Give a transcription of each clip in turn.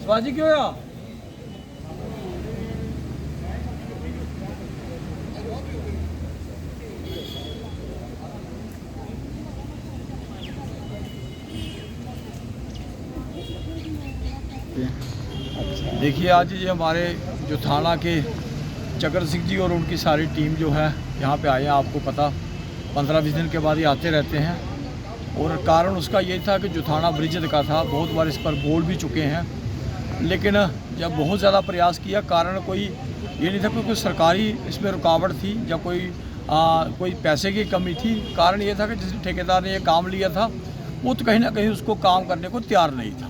बाजी क्यों होया? देखिए आज ये हमारे जो थाना के चक्र सिंह जी और उनकी सारी टीम जो है यहाँ पे आए हैं। आपको पता 15-20 दिन के बाद ये आते रहते हैं और कारण उसका ये था कि जो थाना ब्रिज का था बहुत बार इस पर बोल भी चुके हैं, लेकिन जब बहुत ज़्यादा प्रयास किया कारण कोई ये नहीं था कि कोई सरकारी इसमें रुकावट थी या कोई पैसे की कमी थी। कारण ये था कि जिस ठेकेदार ने ये काम लिया था वो तो कहीं ना कहीं उसको काम करने को तैयार नहीं था।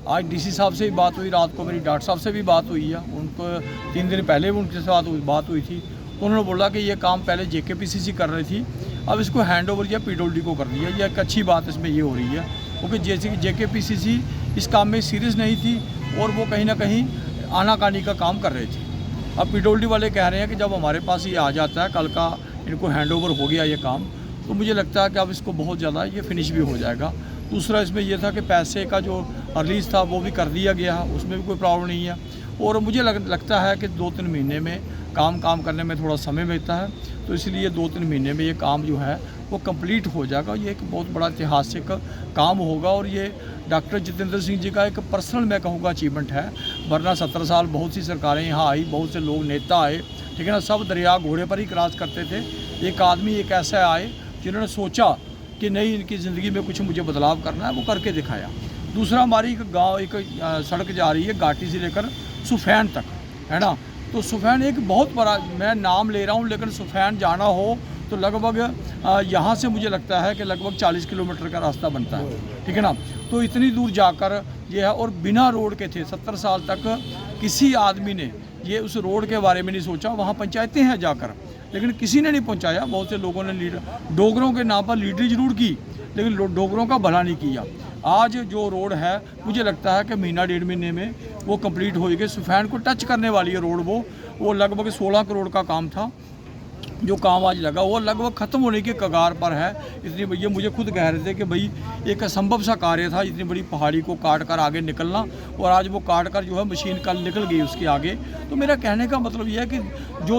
आज डीसी साहब से भी बात हुई, रात को मेरी डॉक्टर साहब से भी बात हुई है, उनको 3 दिन पहले भी उनके साथ बात हुई थी। उन्होंने बोला कि ये काम पहले जेकेपीसीसी कर रही थी, अब इसको हैंड ओवर या पीडब्ल्यूडी को कर दिया। ये एक अच्छी बात इसमें ये हो रही है क्योंकि जैसे कि जेकेपीसीसी इस काम में सीरियस नहीं थी और वो कहीं ना कहीं आनाकानी का काम कर रहे थे। अब पीडब्ल्यूडी वाले कह रहे हैं कि जब हमारे पास ये आ जाता है, कल का इनको हैंड ओवर हो गया ये काम, तो मुझे लगता है कि अब इसको बहुत ज़्यादा ये फिनिश भी हो जाएगा। दूसरा इसमें यह था कि पैसे का जो रिलीज़ था वो भी कर दिया गया, उसमें भी कोई प्रॉब्लम नहीं है। और मुझे लगता है कि 2-3 महीने में काम करने में थोड़ा समय मिलता है, तो इसलिए 2-3 महीने में ये काम जो है वो कंप्लीट हो जाएगा। ये एक बहुत बड़ा ऐतिहासिक काम होगा और ये डॉक्टर जितेंद्र सिंह जी का एक पर्सनल मैं कहूँगा अचीवमेंट है। वरना 17 साल बहुत सी सरकारें यहाँ आई, बहुत से लोग नेता आए, ठीक है ना, सब दरिया घोड़े पर ही क्रॉस करते थे। एक आदमी एक ऐसा आए जिन्होंने सोचा कि नहीं, इनकी ज़िंदगी में कुछ मुझे बदलाव करना है, वो करके दिखाया। दूसरा हमारी एक गांव एक सड़क जा रही है घाटी से लेकर सुफैन तक, है ना, तो सुफैन एक बहुत बड़ा, मैं नाम ले रहा हूँ, लेकिन सुफैन जाना हो तो लगभग यहाँ से मुझे लगता है कि लगभग 40 किलोमीटर का रास्ता बनता है, ठीक है ना। तो इतनी दूर जाकर ये है और बिना रोड के थे 70 साल तक किसी आदमी ने ये उस रोड के बारे में नहीं सोचा। वहाँ पंचायतें हैं जाकर, लेकिन किसी ने नहीं पहुंचाया। बहुत से लोगों ने डोगरों के नाम पर लीडरी जरूर की, लेकिन डोगरों का भला नहीं किया। आज जो रोड है मुझे लगता है कि महीना 1.5 महीने में वो कंप्लीट होएगी। सुफैन को टच करने वाली है रोड, वो लगभग 16 करोड़ का काम था जो काम आज लगा, वो लगभग ख़त्म होने के कगार पर है। इतनी भैया मुझे खुद कह रहे थे कि भाई एक असंभव सा कार्य था इतनी बड़ी पहाड़ी को काट कर आगे निकलना, और आज वो काट कर जो है मशीन कल निकल गई उसके आगे। तो मेरा कहने का मतलब यह है कि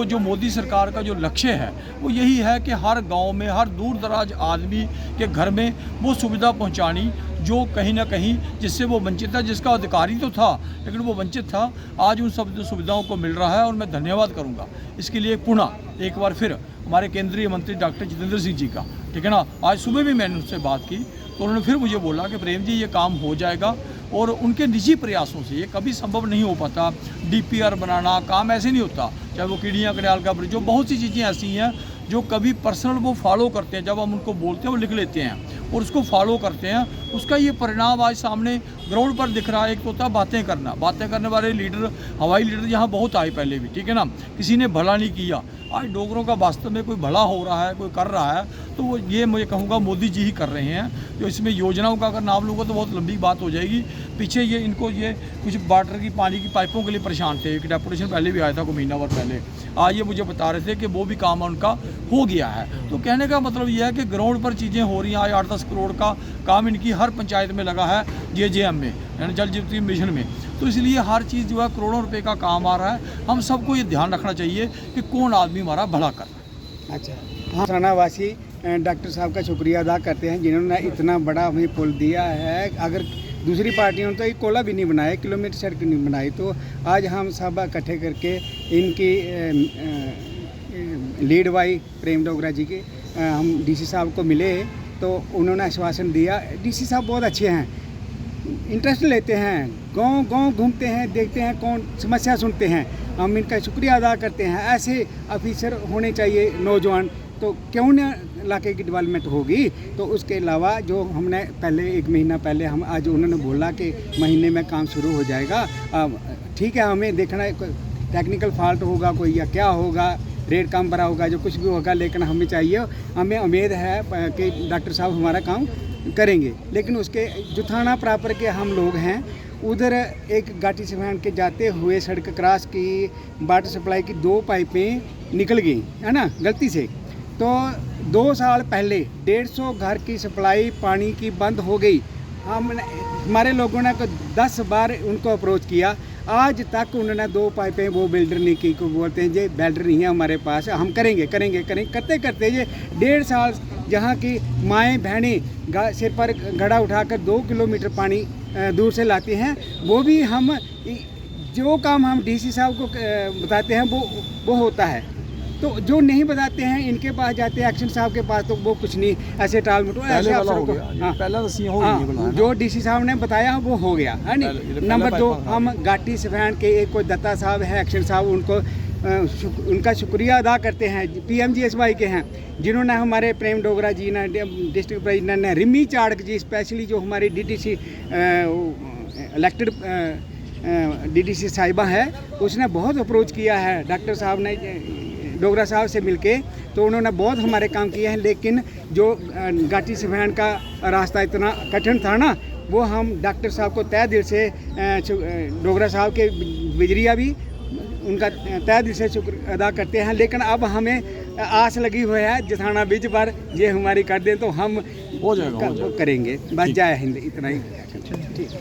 जो मोदी सरकार का जो लक्ष्य है वो यही है कि हर गांव में, हर दूर दराज आदमी के घर में वो सुविधा पहुंचानी जो कहीं ना कहीं जिससे वो वंचित था, जिसका अधिकारी तो था लेकिन वो वंचित था, आज उन सब सुविधाओं को मिल रहा है। और मैं धन्यवाद करूंगा इसके लिए पुनः एक बार फिर हमारे केंद्रीय मंत्री डॉक्टर जितेंद्र सिंह जी का, ठीक है ना। आज सुबह भी मैंने उनसे बात की तो उन्होंने फिर मुझे बोला कि प्रेम जी ये काम हो जाएगा, और उनके निजी प्रयासों से ये कभी संभव नहीं हो पाता। DPR बनाना काम ऐसे नहीं होता, चाहे वो कीड़ियाँ कड़ियाल का ब्रिज, जो बहुत सी चीज़ें ऐसी हैं जो कभी पर्सनल वो फॉलो करते हैं, जब हम उनको बोलते हैं वो लिख लेते हैं और उसको फॉलो करते हैं। उसका ये परिणाम आज सामने ग्राउंड पर दिख रहा है। एक तो होता बातें करने वाले लीडर, हवाई लीडर यहाँ बहुत आए पहले भी, ठीक है ना, किसी ने भला नहीं किया। आज डोगरों का वास्तव में कोई भला हो रहा है, कोई कर रहा है, तो वो ये मुझे कहूँगा मोदी जी ही कर रहे हैं। जो इसमें योजनाओं का अगर नाम लूँगा तो बहुत लंबी बात हो जाएगी। पीछे ये इनको ये कुछ वाटर की पानी की पाइपों के लिए परेशान थे, एक डेपुटेशन पहले भी आया था कोई महीना भर पहले। आज ये मुझे बता रहे थे कि वो भी काम उनका हो गया है। तो कहने का मतलब यह है कि ग्राउंड पर चीज़ें हो रही हैं। आज 8-10 करोड़ का काम इनकी हर पंचायत में लगा है, JJM में, यानी जल जीवन मिशन में। तो इसलिए हर चीज़ जो है करोड़ों रुपए का काम आ रहा है। हम सबको ये ध्यान रखना चाहिए कि कौन आदमी हमारा भला कर रहा है। अच्छा, हाँ, थानावासी डॉक्टर साहब का शुक्रिया अदा करते हैं जिन्होंने इतना बड़ा हमें पुल दिया है। अगर दूसरी पार्टियों ने तो एक कोला भी नहीं बनाया, किलोमीटर सड़क नहीं बनाई, तो आज हम सब इकट्ठे करके इनकी लीड वाई प्रेम डोगरा जी के हम DC साहब को मिले तो उन्होंने आश्वासन दिया। DC साहब बहुत अच्छे हैं, इंटरेस्ट लेते हैं, गांव घूमते हैं, देखते हैं कौन समस्या सुनते हैं। हम इनका शुक्रिया अदा करते हैं। ऐसे ऑफिसर होने चाहिए नौजवान, तो क्यों न इलाके की डेवलपमेंट होगी। तो उसके अलावा जो हमने पहले 1 महीना पहले हम आज उन्होंने बोला कि महीने में काम शुरू हो जाएगा। ठीक है, हमें देखना है टेक्निकल फॉल्ट होगा कोई या क्या होगा, रेट कम भरा होगा, जो कुछ भी होगा, लेकिन हमें चाहिए, हमें उम्मीद है कि डॉक्टर साहब हमारा काम करेंगे। लेकिन उसके जो थाना प्रॉपर के हम लोग हैं, उधर एक घाटी से भान के जाते हुए सड़क क्रॉस की वाटर सप्लाई की 2 पाइपें निकल गई, है ना, गलती से। तो 2 साल पहले 150 घर की सप्लाई पानी की बंद हो गई। हमने हमारे लोगों ने 10 बार उनको अप्रोच किया, आज तक उन्होंने 2 पाइपें वो बिल्डर नहीं की, को बोलते हैं ये बिल्डर नहीं है हमारे पास, हम करेंगे करेंगे करेंगे करते करते ये 1.5 साल जहाँ की माएँ बहनें सिर पर घड़ा उठाकर 2 किलोमीटर पानी दूर से लाती हैं, वो भी हम जो काम हम डीसी साहब को बताते हैं वो होता है। तो जो नहीं बताते हैं इनके पास जाते हैं, एक्शन साहब के पास, तो वो कुछ नहीं, ऐसे टाल मटोल ऐसे अफसरों को। हाँ, जो डीसी साहब ने बताया वो हो गया है नहीं। नंबर 2, हम घाटी सफैन के एक कोई दत्ता साहब है, एक्शन साहब, उनको उनका शुक्रिया अदा करते हैं, PMGSY के हैं, जिन्होंने हमारे प्रेम डोगरा जी ने, डिस्ट्रिक्ट प्रेसिडेंट ने, रिमी चाड़क जी स्पेशली जो हमारी DDC इलेक्टेड DDC साहिबा है, उसने बहुत अप्रोच किया है डॉक्टर साहब ने डोगरा साहब से मिलके, तो उन्होंने बहुत हमारे काम किए हैं। लेकिन जो घाटी सफैन का रास्ता इतना कठिन था ना, वो हम डॉक्टर साहब को तहे दिल से डोगरा साहब के बिजरिया भी उनका तहे दिल से शुक्र अदा करते हैं। लेकिन अब हमें आस लगी हुई है जथाना बीच पर ये हमारी कर दें तो हम हो जाएगा करेंगे। बस जय हिंद, इतना ही। ठीक।